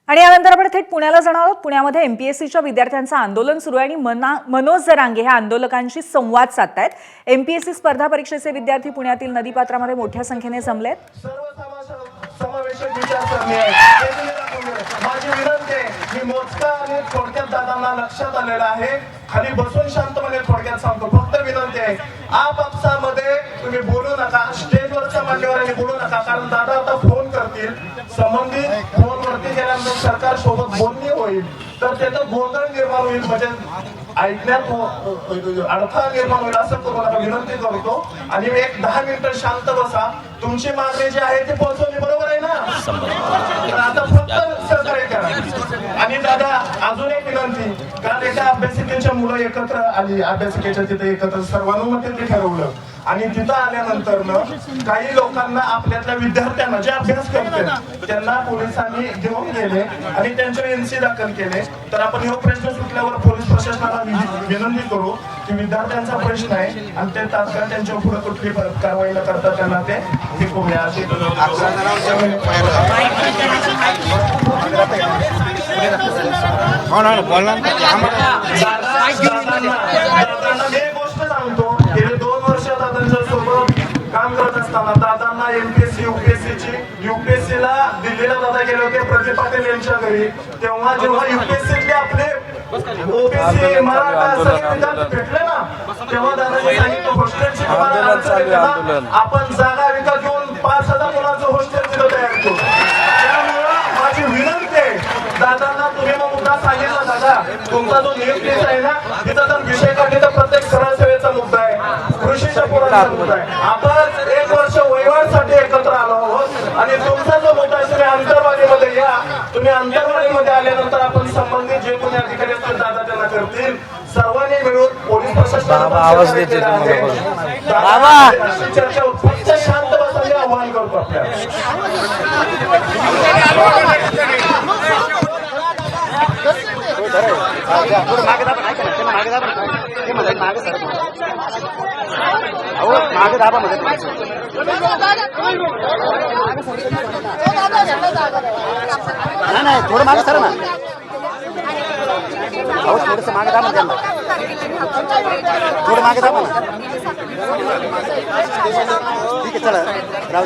आणि यानंतर आपण थेट पुण्याला जाणार आहोत। पुण्यामध्ये एमपीएससीच्या विद्यार्थ्यांचं आंदोलन सुरू आहे आणि मनोज जरांगे हे आंदोलकांशी संवाद साधतायत। एमपीएससी स्पर्धा परीक्षेचे विद्यार्थी पुण्यातील नदीपात्रामध्ये मोठ्या संख्येने जमलेत। माझी विनंती आहे, मी मोजका आणि थोडक्यात दादांना लक्षात आलेलं आहे। खाली बसून शांतपणे थोडक्यात सांगतो, फक्त विनंती आहे आपापसामध्ये तुम्ही बोलू नका, स्टेजवरच्या मान्यवरांनी बोलू नका, कारण दादा आता फोन करतील, संबंधित फोनवरती गेल्यानंतर सरकार सोबत बोलणी होईल तर त्याचं गोंधळ निर्माण होईल, म्हणजे ऐकण्यात अडथळा निर्माण होईल, असं तुम्हाला विनंती करतो। आणि मी एक 10 मिनिटं शांत बसा, तुमची मागणी जी आहे ती पोहोचवली, बरोबर आहे ना? तर आता फक्त सहकार्य करा। आणि दादा अजून एक विनंती, काल एका अभ्यासिकेच्या मुलं एकत्र आली, अभ्यासिकेच्या तिथे एकत्र सर्वानुमते ते ठरवलं आणि तिथं आल्यानंतर काही लोकांना आपल्यातल्या विद्यार्थ्यांना जे अभ्यास करतात त्यांना पोलिसांनी घेऊन गेले आणि त्यांच्यावर एनसी दाखल केले। तर आपण हा प्रश्न सुटल्यावर पोलीस प्रशासनाला विनंती करू की विद्यार्थ्यांचा प्रश्न आहे आणि ते तात्काळ त्यांच्या पुढे कुठली कारवाई न करता त्यांना ते करूया असे गोष्ट सांगतो। गेले 2 वर्ष दादांच्या सोबत काम करत असताना दादांना एमपीएससी यूपीएससीला दिल्लीला दादा गेले होते प्रदीप पाटील यांच्या घरी, तेव्हा जेव्हा यूपीएससीतले आपले ओबीसी मराठा सगळे विद्यार्थी भेटले ना, तेव्हा दादांनी सांगितलं हॉस्टेलची आपण जागा विकत घेऊन 5,000 मुलांचं हॉस्टेल दिलं तयार करू। त्यामुळं माझी विनंती आहे दादांना, तुम्ही मग मुद्दा सांगितला दादा, तुमचा जो नियुक्तीचा आहे ना तिथं जर विषय काढले तर प्रत्येक सरळ सेवेचा मुद्दा आहे, कृषीच्या पोरांचा मुद्दा आहे। आपण 1 वर्ष वहिवाटसाठी एकत्र आलो आहोत आणि तुमचा जो मुद्दा आहे तुम्ही अंतर्वादीमध्ये या, तुम्ही अंतर्वादीमध्ये आल्यानंतर आपण संबंधित जे कोणी अधिकारी असतील दादा त्यांना करतील, सर्वांनी मिळून पोलीस प्रशासनाला आवाज देते चर्चा फक्त शांत बसण्याचे आवाहन करतो आपल्याला। नाही थोडं मागे सर ना, थोडस मागे दाबा त्यांना, थोडं मागे दाबा ना। ठीक आहे चला राहू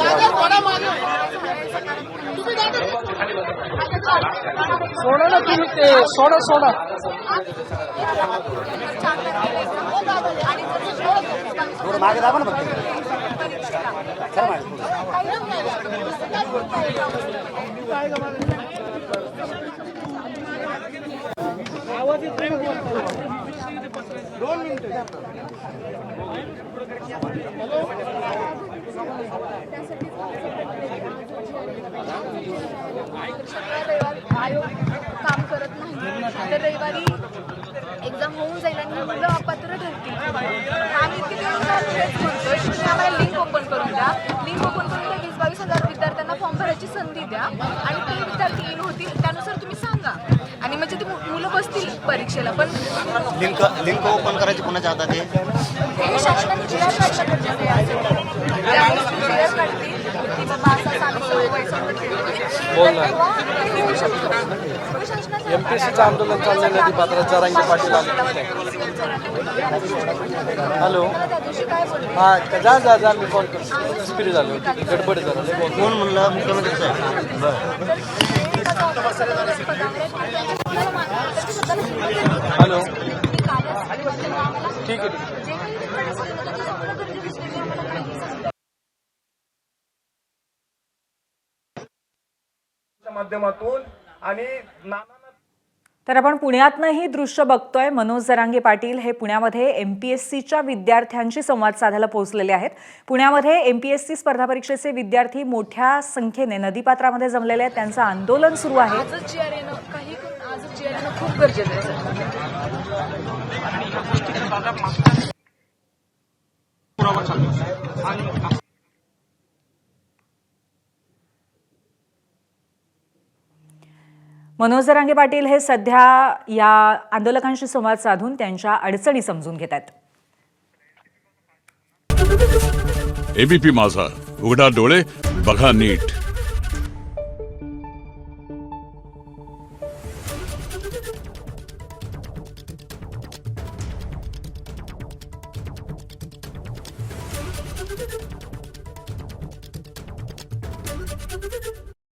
सोडा ना तुम्ही ते सोडा थोडं मागे दाबा ना फक्त, चला मागे आयोग काम करत नाही तर रविवारी एक्झाम होऊन जाईल आणि मुलं अपात्र ठरतील। आम्ही इतके तेच म्हणतोय, तुम्ही आम्हाला लिंक ओपन करून द्या, लिंक ओपन करून द्या, 20-22 विद्यार्थ्यांना फॉर्म भरायची संधी द्या आणि ते विद्यार्थी इन होतील त्यानुसार तुम्ही सांगा आणि म्हणजे ती मुलं बसतील परीक्षेला। पण लिंक ओपन करायची कोणाच्या हातात आहे? हे शासनाने जी आर काढला गरजेचं आहे, जी आर काढतील की बाबा असा एमपीएससीचं आंदोलन चाललेलं आहे, पात्रात जरांगे पाटील आले। हॅलो हां जा मी कॉल करतो, स्पीड झालं गडबड झालं। कोण म्हणलं? मुख्यमंत्री साहेब। हॅलो ठीक आहे माध्यमातून आणि तर आपण पुण्यातनंही दृश्य बघतोय। मनोज जरांगे पाटील हे पुण्यामध्ये एमपीएससीच्या विद्यार्थ्यांशी संवाद साधायला पोहोचलेले आहेत। पुण्यामध्ये एमपीएससी स्पर्धा परीक्षेचे विद्यार्थी मोठ्या संख्येने नदीपात्रामध्ये जमलेले आहेत, त्यांचं आंदोलन सुरू आहे। खूप गरजेचं आहे। मनोज जरांगे पाटील हे सध्या या आंदोलकांशी संवाद साधून त्यांच्या अडचणी समजून घेत आहेत। एबीपी माझा, उघडा डोळे बघा नीट।